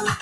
Coach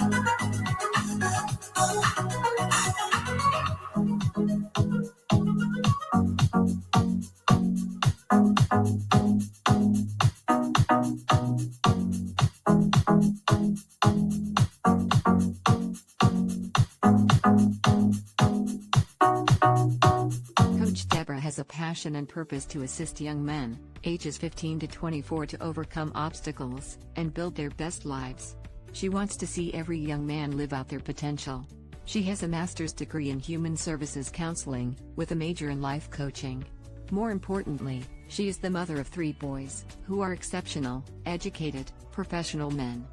Deborah has a passion and purpose to assist young men, ages 15 to 24, to overcome obstacles and build their best lives. She wants to see every young man live out their potential. She has a master's degree in human services counseling, with a major in life coaching. More importantly, she is the mother of 3 boys, who are exceptional, educated, professional men.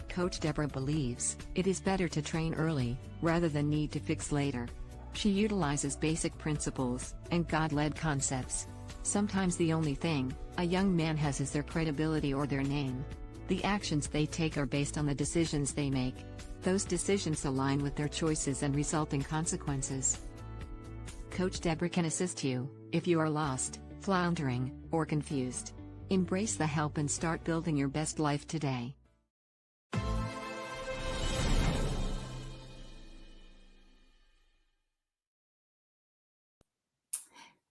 Coach Deborah believes it is better to train early, rather than need to fix later. She utilizes basic principles and God-led concepts. Sometimes the only thing a young man has is their credibility or their name. The actions they take are based on the decisions they make. Those decisions align with their choices and result in consequences. Coach Deborah can assist you if you are lost, floundering, or confused. Embrace the help and start building your best life today.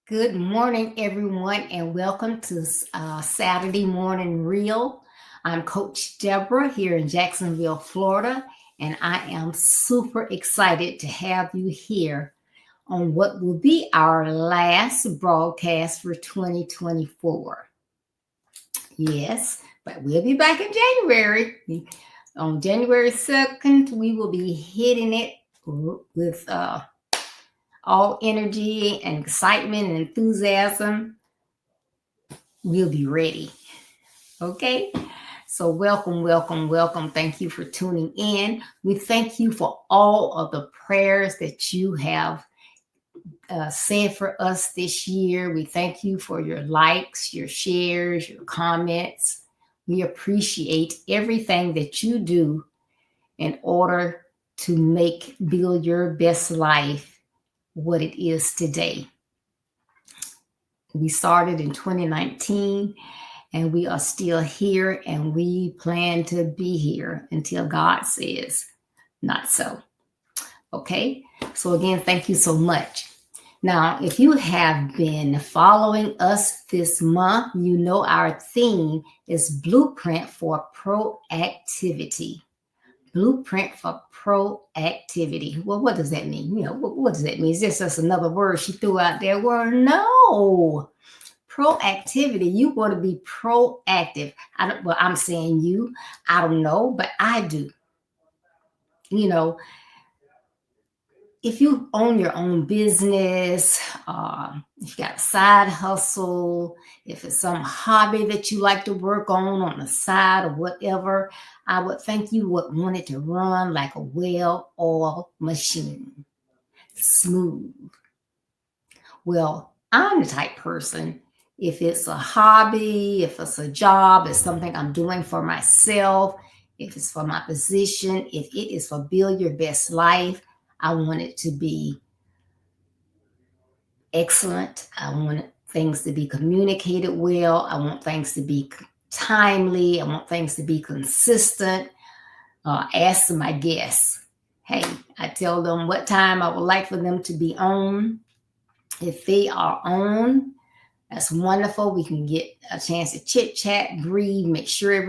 Good morning, everyone, and welcome to Saturday Morning Reel. I'm Coach Deborah here in Jacksonville, Florida, and I am super excited to have you here on what will be our last broadcast for 2024. Yes, but we'll be back in January. On January 2nd, we will be hitting it with all energy and excitement and enthusiasm. We'll be ready. Okay? So welcome, welcome, welcome. Thank you for tuning in. We thank you for all of the prayers that you have said for us this year. We thank you for your likes, your shares, your comments. We appreciate everything that you do in order to build your best life what it is today. We started in 2019 and we are still here, and we plan to be here until God says not so. Okay, so again, thank you so much. Now, if you have been following us this month, you know our theme is Blueprint for Proactivity. Blueprint for proactivity. Well, what does that mean? What does that mean? Is this just another word she threw out there? Well, no. Proactivity. You want to be proactive. I'm saying you. I don't know, but I do. If you own your own business, if you got a side hustle, if it's some hobby that you like to work on the side or whatever, I would think you would want it to run like a well-oiled machine, smooth. Well, I'm the type person, if it's a hobby, if it's a job, it's something I'm doing for myself, if it's for my position, if it is for build your best life, I want it to be excellent. I want things to be communicated well. I want things to be timely. I want things to be consistent. Ask my guests. Hey, I tell them what time I would like for them to be on. If they are on, that's wonderful. We can get a chance to chit chat, breathe, make sure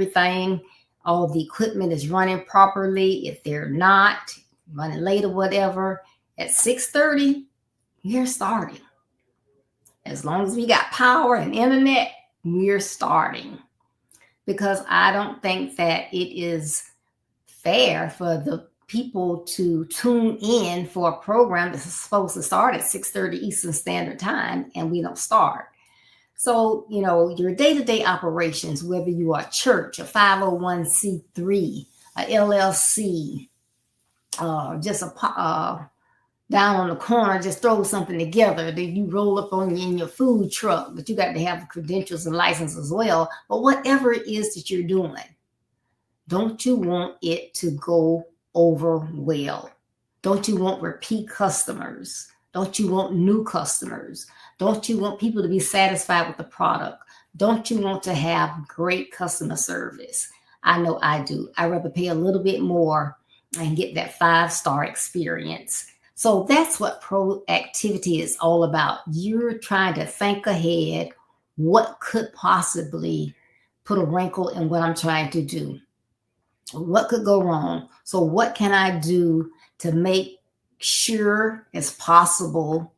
all the equipment is running properly. If they're not, running late or whatever, at 6:30, we're starting. As long as we got power and internet, we're starting. Because I don't think that it is fair for the people to tune in for a program that's supposed to start at 6:30 Eastern Standard Time and we don't start. So, your day-to-day operations, whether you are a church, a 501c3, a LLC, just down on the corner, just throw something together that you roll up on in your food truck, but you got to have credentials and license as well. But whatever it is that you're doing, don't you want it to go over well? Don't you want repeat customers? Don't you want new customers? Don't you want people to be satisfied with the product? Don't you want to have great customer service? I know I do. I'd rather pay a little bit more and get that 5-star experience. So that's what proactivity is all about. You're trying to think ahead. What could possibly put a wrinkle in what I'm trying to do? What could go wrong? So what can I do to make sure as possible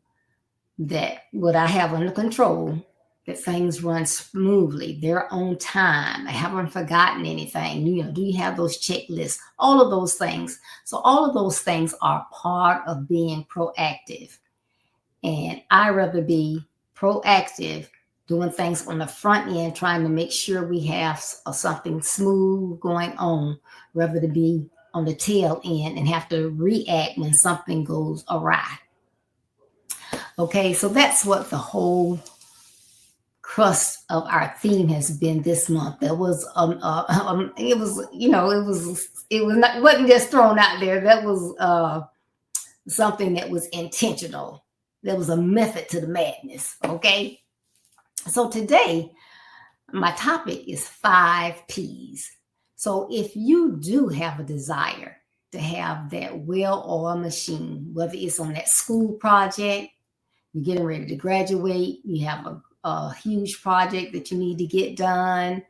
that what I have under control, that things run smoothly, they're on time, I haven't forgotten anything, do you have those checklists, all of those things. So all of those things are part of being proactive. And I rather be proactive, doing things on the front end, trying to make sure we have something smooth going on, rather than be on the tail end and have to react when something goes awry. Okay, so that's what the whole crust of our theme has been this month. That was it was, it wasn't just thrown out there. That was something that was intentional. There was a method to the madness. Okay, so today my topic is 5 P's. So if you do have a desire to have that well-oiled machine, whether it's on that school project, you're getting ready to graduate, you have a huge project that you need to get done,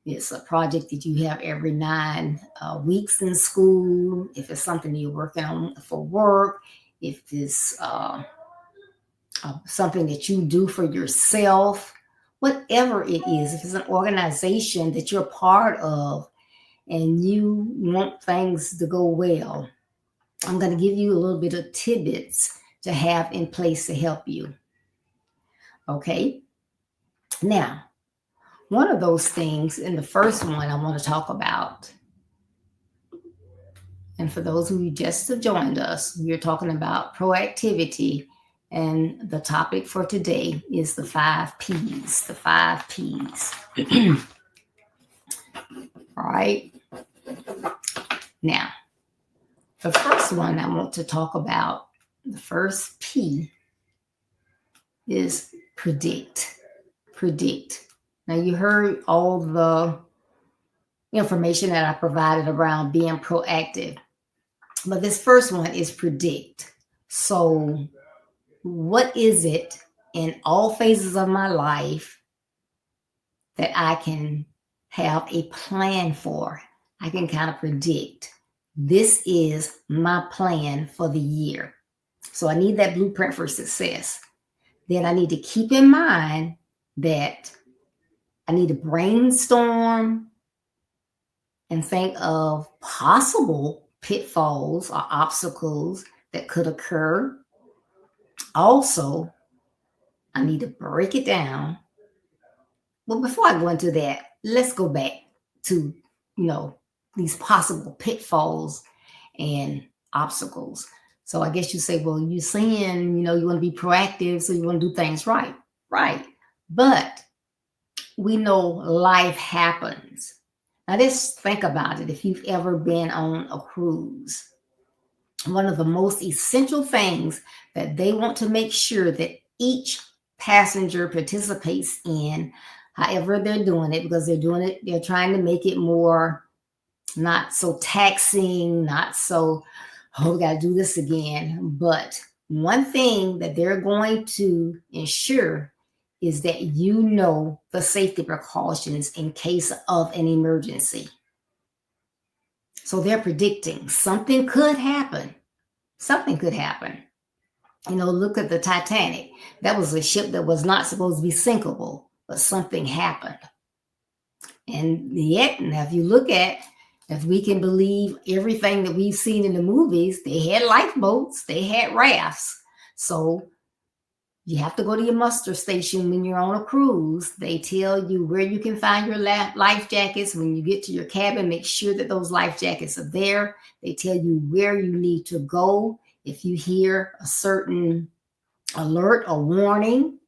it's a project that you have every 9 weeks in school, if it's something you're working on for work, if it's something that you do for yourself, whatever it is, if it's an organization that you're part of and you want things to go well, I'm going to give you a little bit of tidbits to have in place to help you. Okay. Now, one of those things, and the first one I want to talk about, and for those who just have joined us, we're talking about proactivity, and the topic for today is the 5 P's. The 5 P's. All right. Now, the first one I want to talk about, the first P, is predict. Predict. Now, you heard all the information that I provided around being proactive, but this first one is predict. So what is it in all phases of my life that I can have a plan for? I can kind of predict. This is my plan for the year. So I need that blueprint for success. Then I need to keep in mind that I need to brainstorm and think of possible pitfalls or obstacles that could occur. Also, I need to break it down. Well, before I go into that, let's go back to, these possible pitfalls and obstacles. So I guess you say, well, you're saying, you want to be proactive, so you want to do things right. Right. But we know life happens. Now, just think about it. If you've ever been on a cruise, one of the most essential things that they want to make sure that each passenger participates in, however they're doing it, because they're trying to make it more not so taxing, not so, we got to do this again. But one thing that they're going to ensure is that the safety precautions in case of an emergency. So they're predicting something could happen. Something could happen. Look at the Titanic. That was a ship that was not supposed to be sinkable, but something happened. And yet, now if we can believe everything that we've seen in the movies, they had lifeboats, they had rafts. So you have to go to your muster station when you're on a cruise. They tell you where you can find your life jackets. When you get to your cabin, make sure that those life jackets are there. They tell you where you need to go. If you hear a certain alert or warning,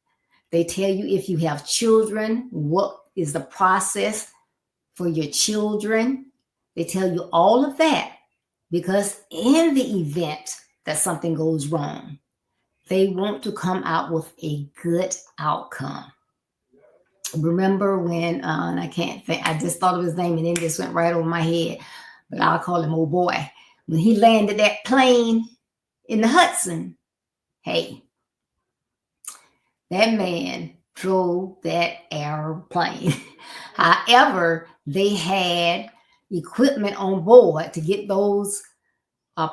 they tell you if you have children, what is the process for your children. They tell you all of that because in the event that something goes wrong, they want to come out with a good outcome. Remember when, and I can't think, I just thought of his name and then just went right over my head, but I'll call him old boy. When he landed that plane in the Hudson, hey, that man drove that airplane. However, they had equipment on board to get those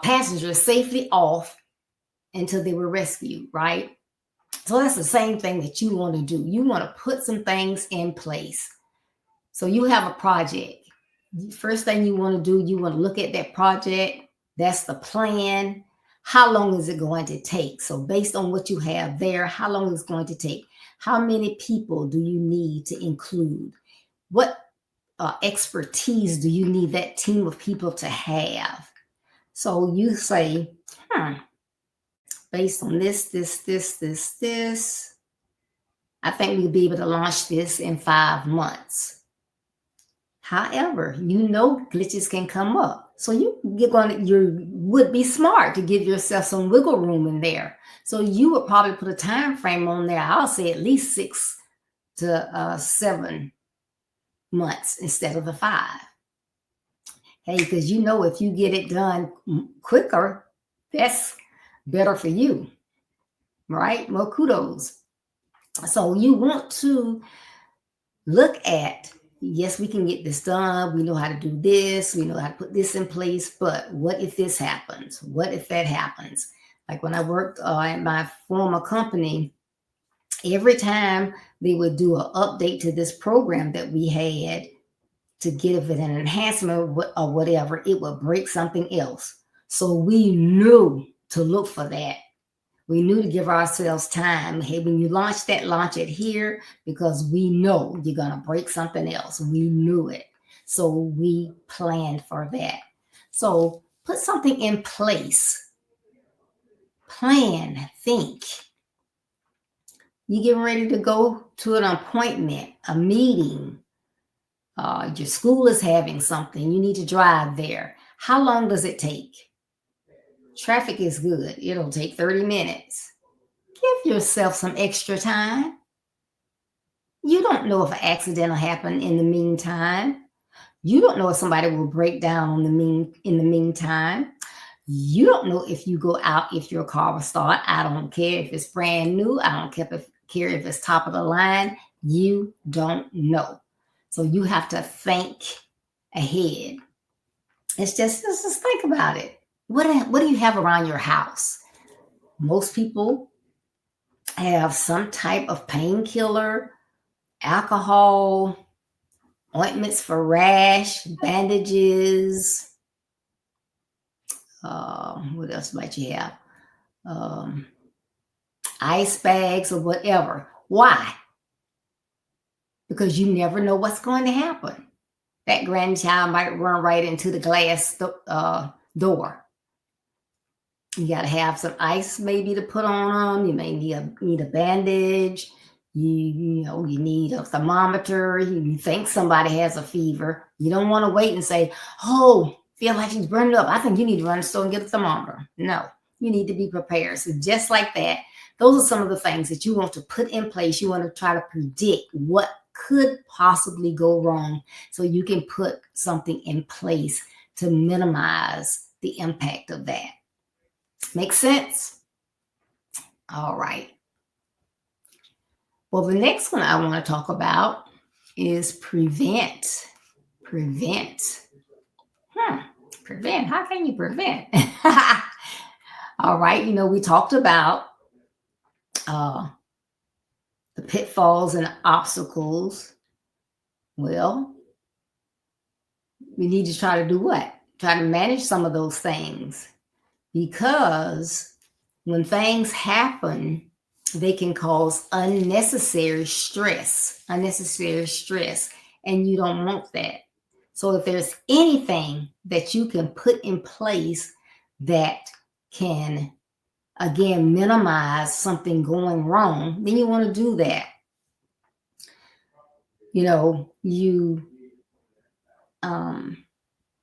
passengers safely off until they were rescued, right? So that's the same thing that you want to do. You want to put some things in place. So you have a project. First thing you want to do, you want to look at that project. That's the plan. How long is it going to take? So based on what you have there, how long is it going to take? How many people do you need to include? What expertise do you need that team of people to have? So you say, based on this, I think we'll be able to launch this in 5 months. However, you know glitches can come up. So you would be smart to give yourself some wiggle room in there. So you would probably put a time frame on there. I'll say at least 6 to 7 months instead of the 5. Hey, because you know if you get it done quicker, that's better for you, right? More kudos. So you want to look at, yes, we can get this done. We know how to do this. We know how to put this in place. But what if this happens? What if that happens? Like when I worked at my former company, every time they would do an update to this program that we had to give it an enhancement or whatever, it would break something else. So we knew to look for that. We knew to give ourselves time. Hey, when you launch it here, because we know you're going to break something else. We knew it. So we planned for that. So put something in place. Plan, think. You getting ready to go to an appointment, a meeting. Your school is having something. You need to drive there. How long does it take? Traffic is good. It'll take 30 minutes. Give yourself some extra time. You don't know if an accident will happen in the meantime. You don't know if somebody will break down in the meantime. You don't know if you go out, if your car will start. I don't care if it's brand new. I don't care if it's top of the line. You don't know. So you have to think ahead. It's just think about it. What do you have around your house? Most people have some type of painkiller, alcohol, ointments for rash, bandages. What else might you have? Ice bags or whatever. Why? Because you never know what's going to happen. That grandchild might run right into the glass door. You got to have some ice maybe to put on them. You may need a bandage. You need a thermometer. You think somebody has a fever. You don't want to wait and say, oh, feel like she's burning up. I think you need to run to the store and get a thermometer. No, you need to be prepared. So just like that, those are some of the things that you want to put in place. You want to try to predict what could possibly go wrong so you can put something in place to minimize the impact of that. Make sense? All right. Well, the next one I want to talk about is prevent. Prevent. Prevent. How can you prevent? All right. We talked about the pitfalls and obstacles. Well, we need to try to do what? Try to manage some of those things. Because when things happen, they can cause unnecessary stress, and you don't want that. So if there's anything that you can put in place that can, again, minimize something going wrong, then you want to do that.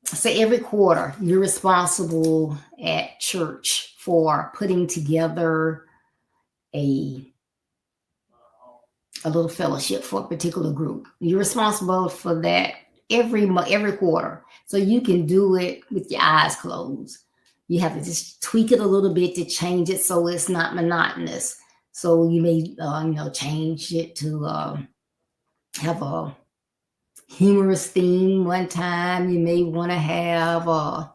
Say every quarter you're responsible at church for putting together a a little fellowship for a particular group. You're responsible for that every quarter. So you can do it with your eyes closed. You have to just tweak it a little bit to change it so it's not monotonous. So you may, change it to have a humorous theme one time. You may want to have what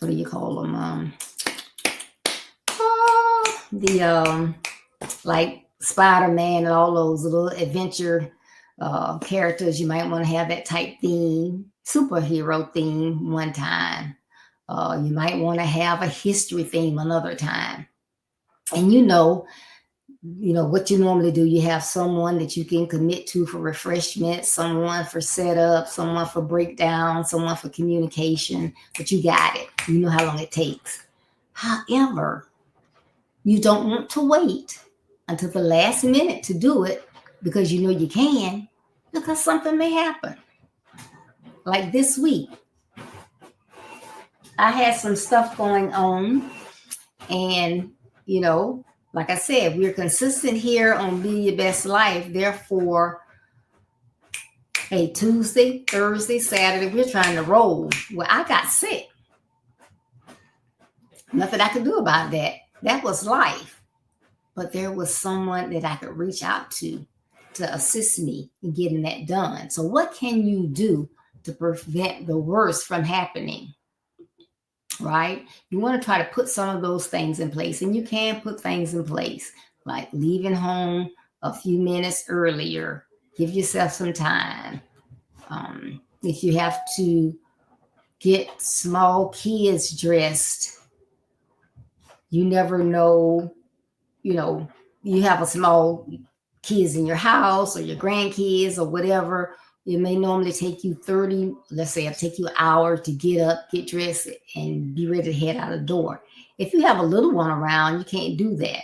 do you call them? Like Spider-Man and all those little adventure characters. You might want to have that type theme, superhero theme one time. You might want to have a history theme another time. And what you normally do, you have someone that you can commit to for refreshment, someone for setup, someone for breakdown, someone for communication, but you got it. You know how long it takes. However, you don't want to wait until the last minute to do it because you know you can, because something may happen. Like this week, I had some stuff going on, and like I said, we're consistent here on Be Your Best Life. Therefore, Tuesday, Thursday, Saturday, we're trying to roll. Well, I got sick. Nothing I could do about that. That was life. But there was someone that I could reach out to assist me in getting that done. So what can you do to prevent the worst from happening? Right? You want to try to put some of those things in place, and you can put things in place like leaving home a few minutes earlier. Give yourself some time. If you have to get small kids dressed, you never know, you have a small kids in your house or your grandkids or whatever. It may normally take you let's say it'll take you an hour to get up, get dressed, and be ready to head out the door. If you have a little one around, you can't do that.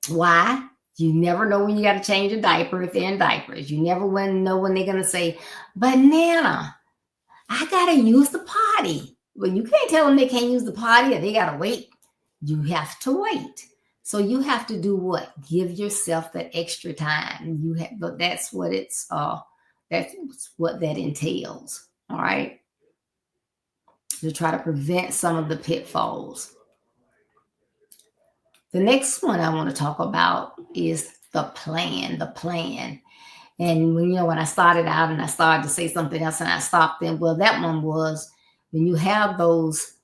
Why? You never know when you got to change a diaper if they're in diapers. You never know when they're going to say, "Banana, I got to use the potty." Well, you can't tell them they can't use the potty or they got to wait. You have to wait. So you have to do what? Give yourself that extra time. But that's what that's what that entails, all right? To try to prevent some of the pitfalls. The next one I want to talk about is the plan. And when I started out and I started to say something else and I stopped then, well, that one was when you have those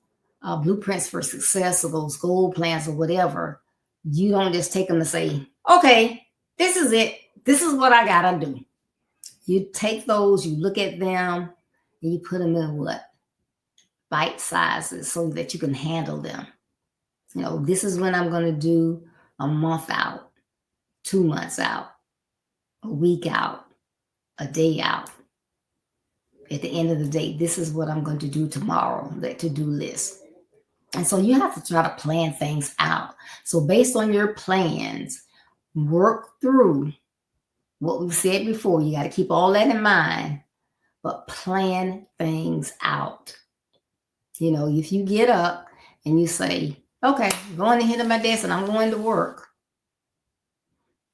blueprints for success or those goal plans or whatever, you don't just take them and say, okay, this is it. This is what I got to do. You take those, you look at them, and you put them in what? Bite sizes so that you can handle them. This is when I'm going to do a month out, 2 months out, a week out, a day out. At the end of the day, this is what I'm going to do tomorrow, that to-do list. And so you have to try to plan things out. So based on your plans, work through what we've said before. You got to keep all that in mind, but plan things out. If you get up and you say, okay, I'm going to hit my desk and I'm going to work.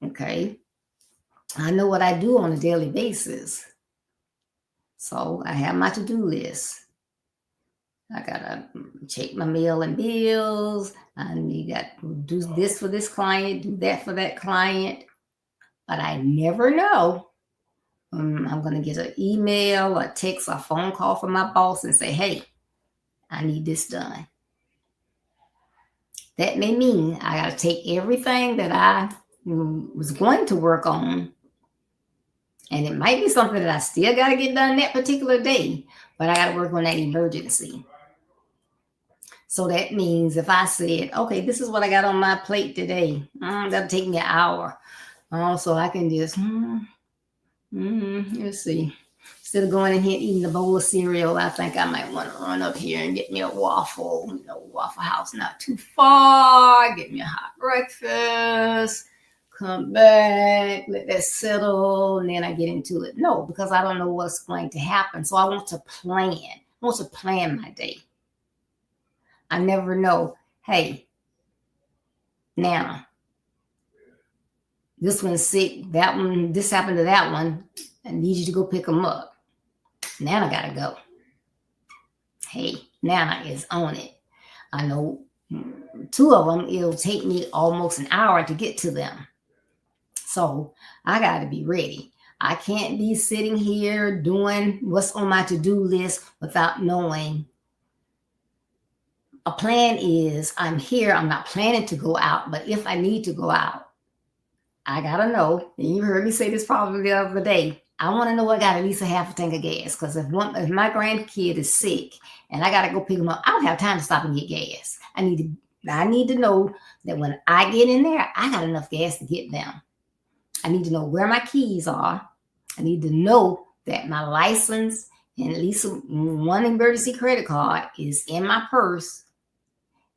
Okay. I know what I do on a daily basis. So I have my to-do list. I got to check my mail and bills. You got to do this for this client, do that for that client. But I never know. I'm going to get an email, a text, a phone call from my boss and say, hey, I need this done. That may mean I got to take everything that I was going to work on, and it might be something that I still got to get done that particular day, but I got to work on that emergency. So that means if I said, okay, this is what I got on my plate today, that'll take me an hour. So I can just, let's see. Instead of going in here and eating a bowl of cereal, I think I might want to run up here and get me a waffle. Waffle House not too far. Get me a hot breakfast. Come back, let that settle, and then I get into it. No, because I don't know what's going to happen. So I want to plan. I want to plan my day. I never know. Hey, Now, this one's sick, that one, this happened to that one. I need you to go pick them up. Nana gotta go. Hey, Nana is on it. I know 2 of them, it'll take me almost an hour to get to them. So I gotta be ready. I can't be sitting here doing what's on my to-do list without knowing. A plan is I'm here, I'm not planning to go out, but if I need to go out, I gotta know, and you heard me say this probably the other day, I want to know I got at least a half a tank of gas, because if my grandkid is sick and I gotta go pick him up, I don't have time to stop and get gas. I need to know that when I get in there, I got enough gas to get them. I need to know where my keys are. I need to know that my license and at least one emergency credit card is in my purse.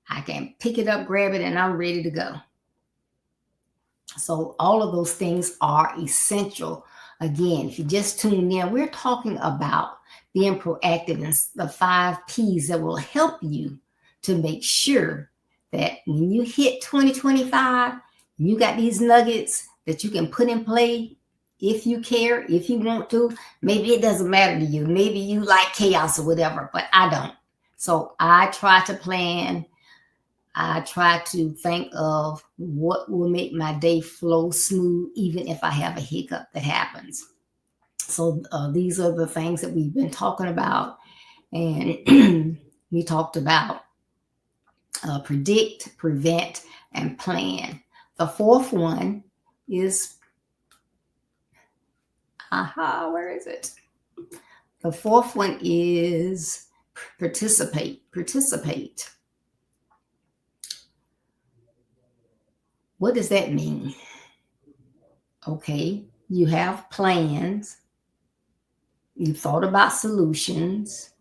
I can pick it up, grab it, and I'm ready to go. So all of those things are essential. Again, if you just tuned in, we're talking about being proactive and the 5 P's that will help you to make sure that when you hit 2025, you got these nuggets that you can put in play if you care, if you want to. Maybe it doesn't matter to you. Maybe you like chaos or whatever, but I don't. So I try to plan. I try to think of what will make my day flow smooth, even if I have a hiccup that happens. So these are the things that we've been talking about. And we talked about predict, prevent, and plan. The 4th one is, where is it? The 4th one is participate. What does that mean? Okay, you have plans. You've thought about solutions.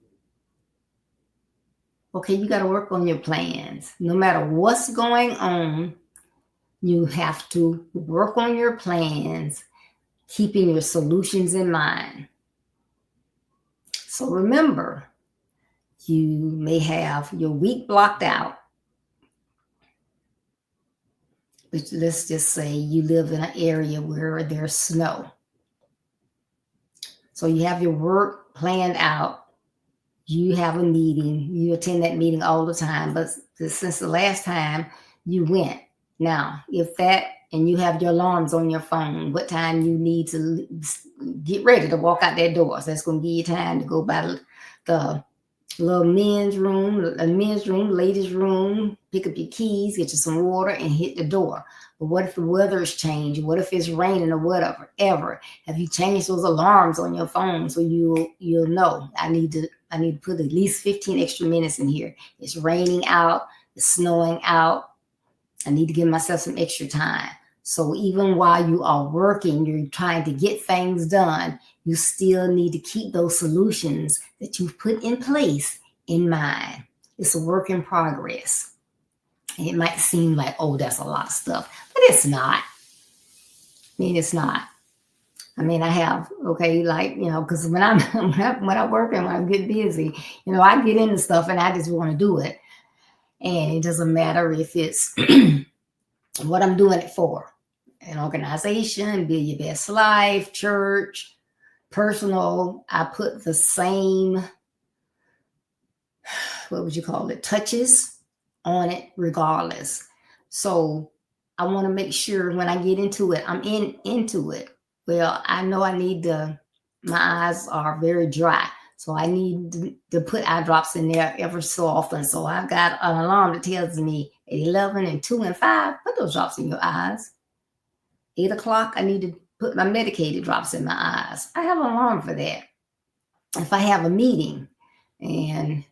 Okay, you got to work on your plans. No matter what's going on, you have to work on your plans, keeping your solutions in mind. So remember, you may have your week blocked out. But let's just say you live in an area where there's snow. So you have your work planned out. You have a meeting. You attend that meeting all the time. But since the last time you went, now, if that, and you have your alarms on your phone, what time you need to get ready to walk out that door. So that's going to give you time to go by the little men's room, ladies' room, pick up your keys, get you some water, and hit the door. But what if the weather's changed? What if it's raining or whatever? Have you changed those alarms on your phone so you'll know? I need to put at least 15 extra minutes in here. It's raining out. It's snowing out. I need to give myself some extra time. So even while you are working, you're trying to get things done, you still need to keep those solutions that you've put in place in mind. It's a work in progress. It might seem like, oh, that's a lot of stuff, but it's not. It's not. I have, okay, because when I work and when I get busy, I get into stuff and I just want to do it. And it doesn't matter if it's what I'm doing it for. An organization, Build Your Best Life, church, personal. I put the same, touches on it regardless. So I want to make sure when I get into it, I'm into it. Well, I know my eyes are very dry. So I need to put eye drops in there ever so often. So I've got an alarm that tells me at 11 and 2 and 5, put those drops in your eyes. 8 o'clock, I need to put my medicated drops in my eyes. I have an alarm for that. If I have a meeting and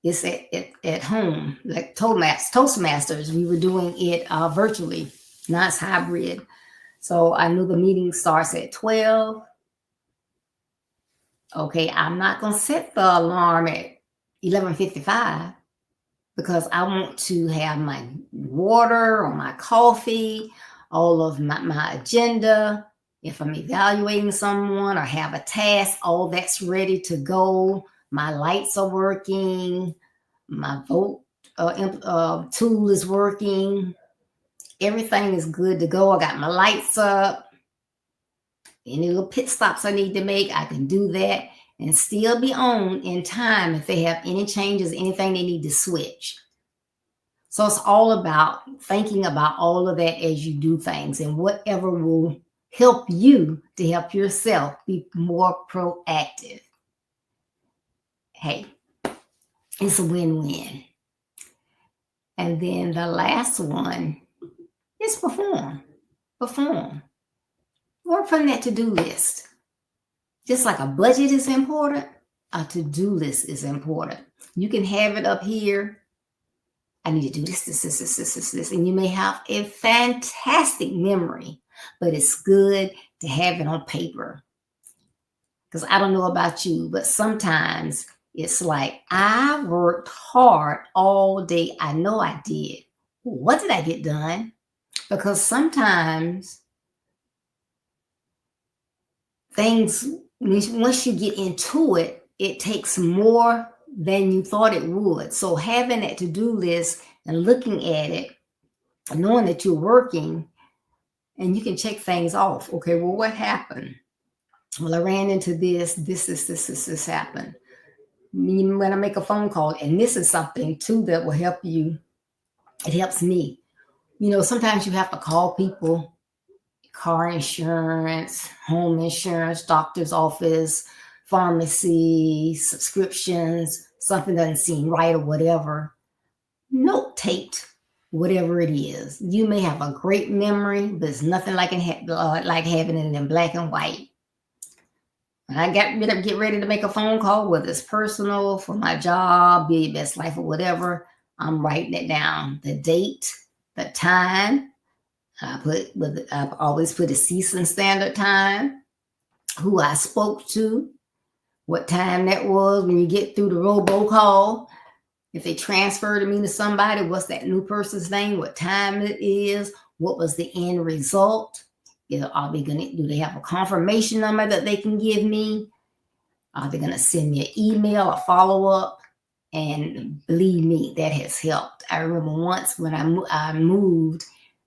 it's at home, like Toastmasters, we were doing it virtually. Now it's hybrid. So I knew the meeting starts at 12. Okay, I'm not going to set the alarm at 11:55 because I want to have my water or my coffee, all of my agenda. If I'm evaluating someone or have a task, all that's ready to go. My lights are working. My vote tool is working. Everything is good to go. I got my lights up. Any little pit stops I need to make, I can do that and still be on in time if they have any changes, anything they need to switch. So it's all about thinking about all of that as you do things, and whatever will help you to help yourself be more proactive. Hey, it's a win-win. And then the last one is perform. Perform. Work from that to-do list. Just like a budget is important, a to-do list is important. You can have it up here. I need to do this, and you may have a fantastic memory, but it's good to have it on paper. Because I don't know about you, but sometimes it's like, I worked hard all day. I know I did. What did I get done? Because sometimes things, once you get into it, it takes more than you thought it would. So having that to-do list and looking at it, knowing that you're working, and you can check things off. Okay, well, what happened? Well, I ran into this happened. When I make a phone call, and this is something too that will help you. It helps me. Sometimes you have to call people, car insurance, home insurance, doctor's office, pharmacy, subscriptions, something doesn't seem right or whatever. Note taped, whatever it is. You may have a great memory, but it's nothing like having it in black and white. When I get ready to make a phone call, whether it's personal, for my job, be your best life or whatever, I'm writing it down. The date, the time. I've always put a Eastern Standard Time, who I spoke to, what time that was when you get through the robocall. If they transferred me to somebody, what's that new person's name? What time it is? What was the end result? Do they have a confirmation number that they can give me? Are they going to send me an email, a follow-up? And believe me, that has helped. I remember once when I moved,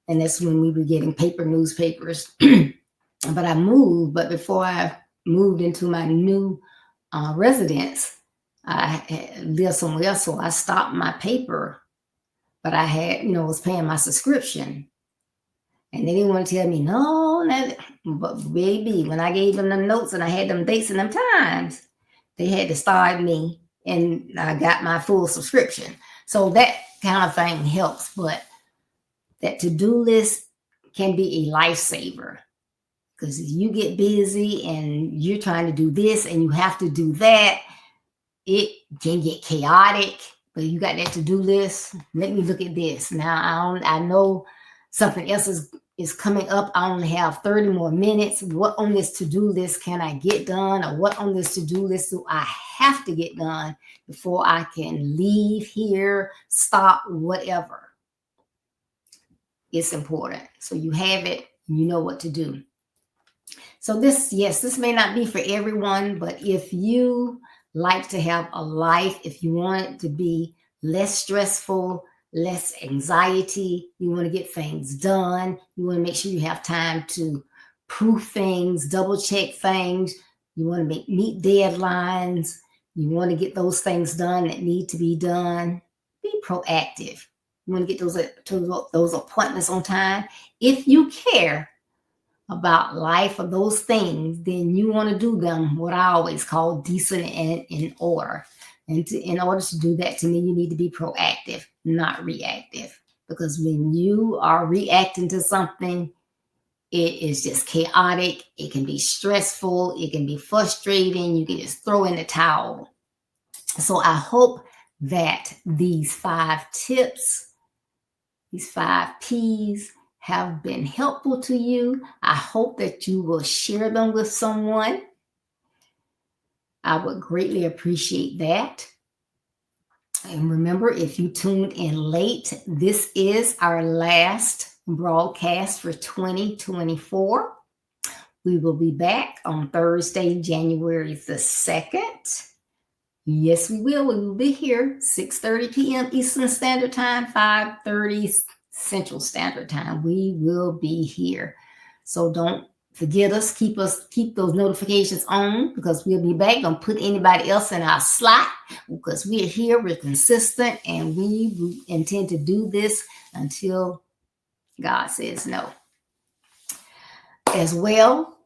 and that's when we were getting paper newspapers. But I moved, but before I moved into my new residence, I lived somewhere else, so I stopped my paper, but I had, was paying my subscription. And they didn't want to tell me, no, but baby, when I gave them them notes and I had them dates and them times, they had to start me, and I got my full subscription. So that kind of thing helps, but that to-do list can be a lifesaver. Because you get busy and you're trying to do this and you have to do that, it can get chaotic. But you got that to-do list. Let me look at this. Now I know something else is coming up. I only have 30 more minutes. What on this to-do list can I get done? Or what on this to-do list do I have to get done before I can leave here, stop, whatever? It's important. So you have it, you know what to do. So this may not be for everyone, but if you like to have a life, if you want it to be less stressful, less anxiety, you want to get things done, you want to make sure you have time to proof things, double check things, you want to meet deadlines, you want to get those things done that need to be done, be proactive. You want to get those appointments on time. If you care about life or those things, then you want to do them what I always call decent and in order. And in order to do that, to me, you need to be proactive, not reactive. Because when you are reacting to something, it is just chaotic. It can be stressful. It can be frustrating. You can just throw in the towel. So I hope that these 5 tips, these 5 P's, have been helpful to you. I hope that you will share them with someone. I would greatly appreciate that. And remember, if you tuned in late, this is our last broadcast for 2024. We will be back on Thursday, January the 2nd. Yes, we will. We will be here 6:30 p.m. Eastern Standard Time, 5:30 Central Standard Time. We will be here. So don't forget us. Keep those notifications on, because we'll be back. Don't put anybody else in our slot, because we're here, we're consistent, and we intend to do this until God says no. As well,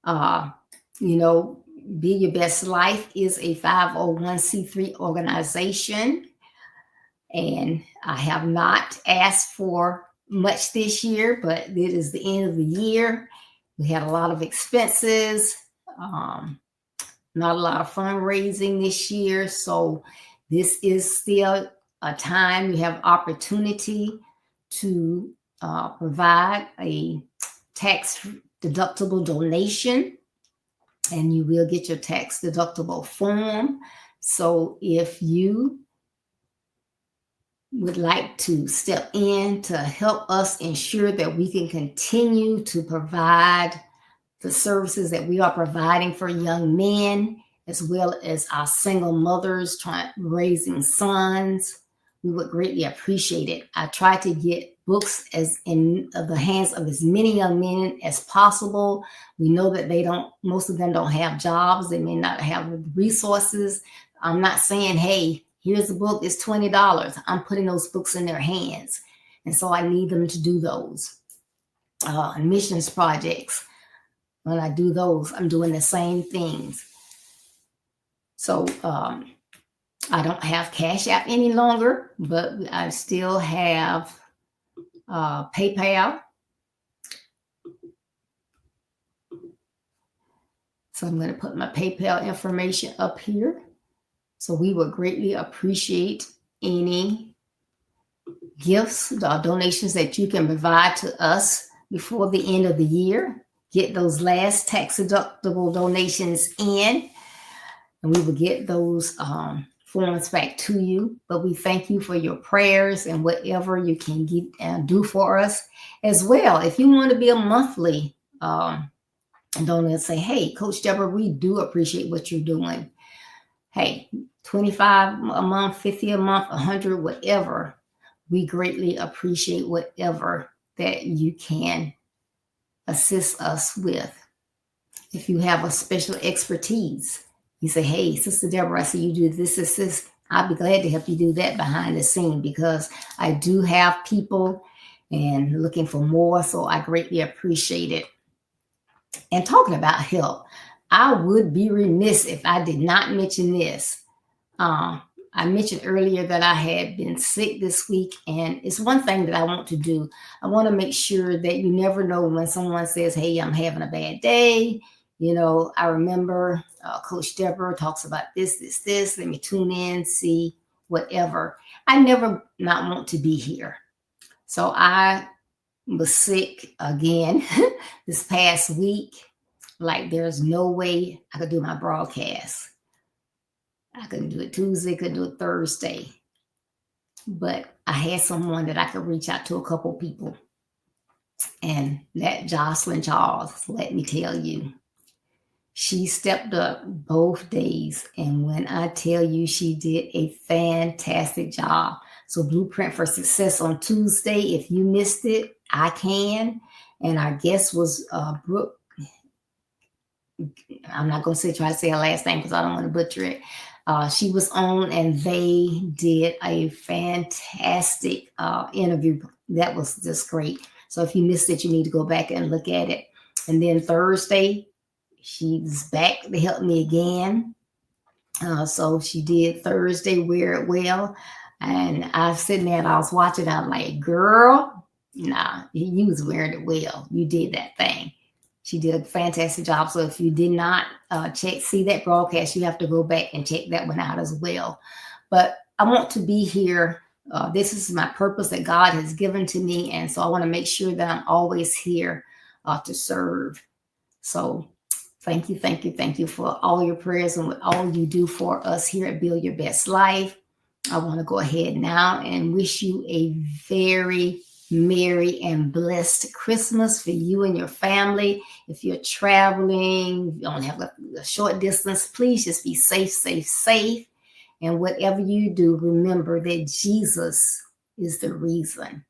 Be Your Best Life is a 501c3 organization. And I have not asked for much this year, but it is the end of the year. We had a lot of expenses, not a lot of fundraising this year. So this is still a time you have opportunity to provide a tax deductible donation, and you will get your tax deductible form. So if you would like to step in to help us ensure that we can continue to provide the services that we are providing for young men, as well as our single mothers raising sons, we would greatly appreciate it. I try to get books as in the hands of as many young men as possible. We know that most of them don't have jobs. They may not have the resources. I'm not saying, hey, here's a book, it's $20. I'm putting those books in their hands. And so I need them to do those. Missions projects, when I do those, I'm doing the same things. So I don't have Cash App any longer, but I still have PayPal. So I'm going to put my PayPal information up here. So we would greatly appreciate any gifts, donations that you can provide to us before the end of the year. Get those last tax deductible donations in, and we will get those forms back to you. But we thank you for your prayers and whatever you can do for us as well. If you want to be a monthly donor and say, hey, Coach Deborah, we do appreciate what you're doing. Hey, 25 a month, 50 a month, 100, whatever. We greatly appreciate whatever that you can assist us with. If you have a special expertise, you say, hey, Sister Deborah, I see you do this. I'll be glad to help you do that behind the scene, because I do have people and looking for more. So I greatly appreciate it. And talking about help, I would be remiss if I did not mention this. I mentioned earlier that I had been sick this week, and it's one thing that I want to do. I want to make sure that you never know when someone says, hey, I'm having a bad day. I remember Coach Deborah talks about this. Let me tune in, see whatever. I never not want to be here. So I was sick again this past week. Like there's no way I could do my broadcast. I couldn't do it Tuesday, couldn't do it Thursday. But I had someone that I could reach out to, a couple people. And that Jocelyn Charles, let me tell you, she stepped up both days. And when I tell you, she did a fantastic job. So Blueprint for Success on Tuesday. If you missed it, I can. And our guest was Brooke. I'm not going to try to say her last name because I don't want to butcher it. She was on, and they did a fantastic interview. That was just great. So if you missed it, you need to go back and look at it. And then Thursday, she's back to help me again. So she did Thursday, Wear It Well. And I was sitting there and I was watching. I'm like, girl, nah, you was wearing it well. You did that thing. She did a fantastic job. So if you did not see that broadcast, you have to go back and check that one out as well. But I want to be here. This is my purpose that God has given to me. And so I want to make sure that I'm always here to serve. So thank you for all your prayers and what all you do for us here at Build Your Best Life. I want to go ahead now and wish you a very merry and blessed Christmas for you and your family. If you're traveling, you don't have a short distance, please just be safe. And whatever you do, remember that Jesus is the reason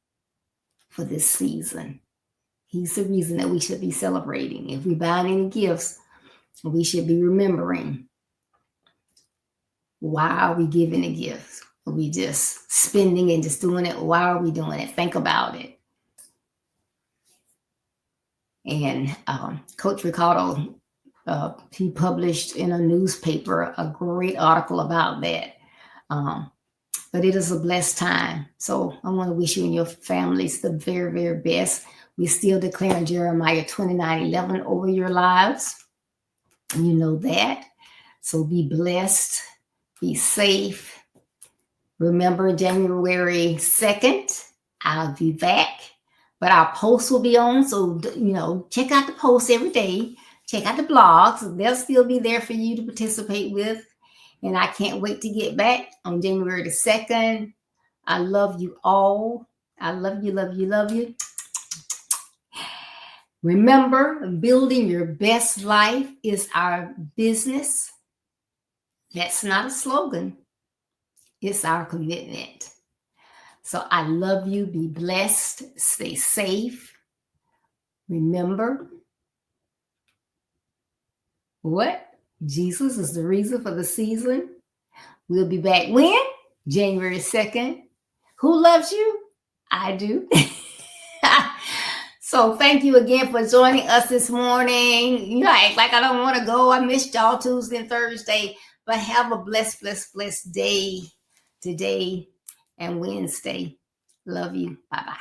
for this season. He's the reason that we should be celebrating. If we buy any gifts, we should be remembering, why are we giving the gifts? Are we just spending and just doing it? Why are we doing it? Think about it. And Coach Ricardo, he published in a newspaper a great article about that. But it is a blessed time. So I want to wish you and your families the very, very best. We still declare Jeremiah 29:11 over your lives. And you know that. So be blessed. Be safe. Remember, January 2nd, I'll be back. But our posts will be on. So, check out the posts every day. Check out the blogs. They'll still be there for you to participate with. And I can't wait to get back on January the 2nd. I love you all. I love you, love you, love you. Remember, building your best life is our business. That's not a slogan. It's our commitment. So I love you. Be blessed. Stay safe. Remember what? Jesus is the reason for the season. We'll be back when? January 2nd. Who loves you? I do. So thank you again for joining us this morning. Act like I don't want to go. I missed y'all Tuesday and Thursday. But have a blessed, blessed, blessed day today and Wednesday. Love you. Bye-bye.